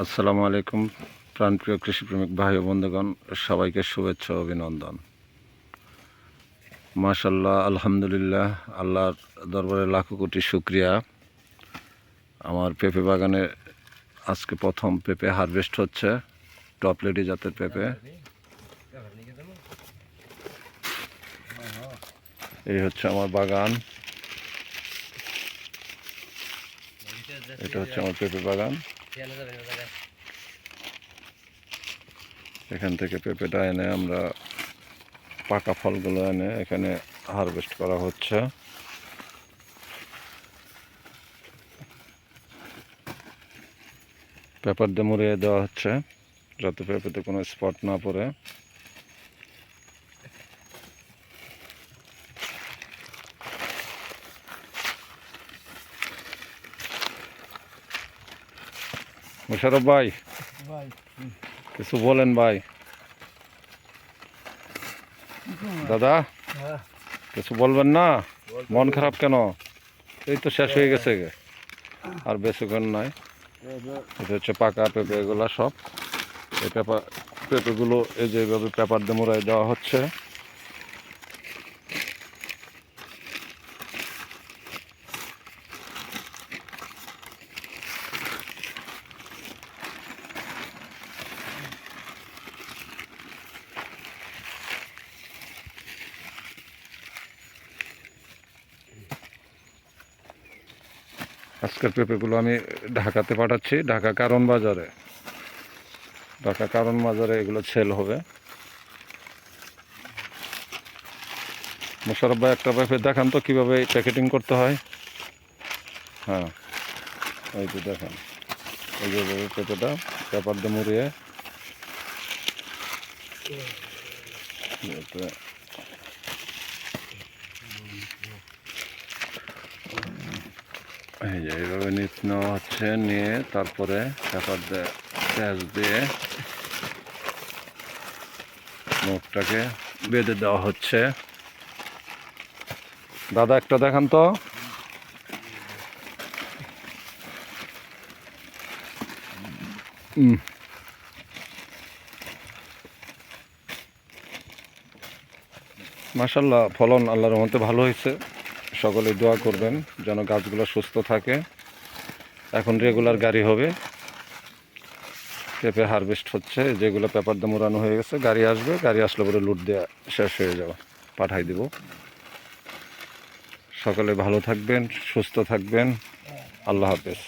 আসসালামু আলাইকুম প্রাণপ্রিয় কৃষিপ্রেমিক ভাই ও বন্ধুগণ, সবাইকে শুভেচ্ছা ও অভিনন্দন। মাশাআল্লাহ, আলহামদুলিল্লাহ, আল্লাহর দরবারে লাখো কোটি শুকরিয়া। আমার পেঁপে বাগানে আজকে প্রথম পেঁপে হারভেস্ট হচ্ছে, টপ লেডি জাতের পেঁপে। এই হচ্ছে আমার বাগান, এটা হচ্ছে আমার পেঁপে বাগান। এখান থেকে পেঁপেটা এনে আমরা পাকা ফলগুলো এনে এখানে হারভেস্ট করা হচ্ছে। পেপার দিয়ে মুড়িয়ে দেওয়া হচ্ছে যাতে পেঁপেতে কোনো স্পট না পড়ে। মোশারফ ভাই, কিছু বলেন ভাই। দাদা, কিছু বলবেন না? মন খারাপ কেন? এই তো শেষ হয়ে গেছে, আর বেশিক্ষণ নাই। এটা হচ্ছে পাকা পেঁপে, এগুলা সব এই পেঁপেগুলো এই যে এইভাবে পেপার দিয়ে মোড়াই দেওয়া হচ্ছে। আজকের পেঁপেগুলো আমি ঢাকাতে পাঠাচ্ছি, ঢাকা কারণ বাজারে এগুলো সেল হবে। মোশারফ ভাই, একটা পেঁপে দেখান তো কীভাবে প্যাকেটিং করতে হয়। হ্যাঁ, এই যে দেখেন, এই যে পেঁপেটা পেপার দিয়ে মুড়িয়ে এই যে এইভাবে নেওয়া হচ্ছে, নিয়ে তারপরে পেপার দিয়ে প্যাঁচ দিয়ে মুখটাকে বেঁধে দেওয়া হচ্ছে। দাদা, একটা দেখান তো। মাশাআল্লাহ, ফলন আল্লাহর রহমতে ভালো হয়েছে। সকলে দোয়া করবেন যেন গাছগুলো সুস্থ থাকে। এখন রেগুলার গাড়ি হবে, পেঁপে হারভেস্ট হচ্ছে। যেগুলো পেপার দিয়ে মোড়ানো হয়ে গেছে, গাড়ি আসবে, গাড়ি আসলে পরে লুট দেওয়া শেষ হয়ে যাবে, পাঠাই দেব। সকলে ভালো থাকবেন, সুস্থ থাকবেন। আল্লাহ হাফেজ।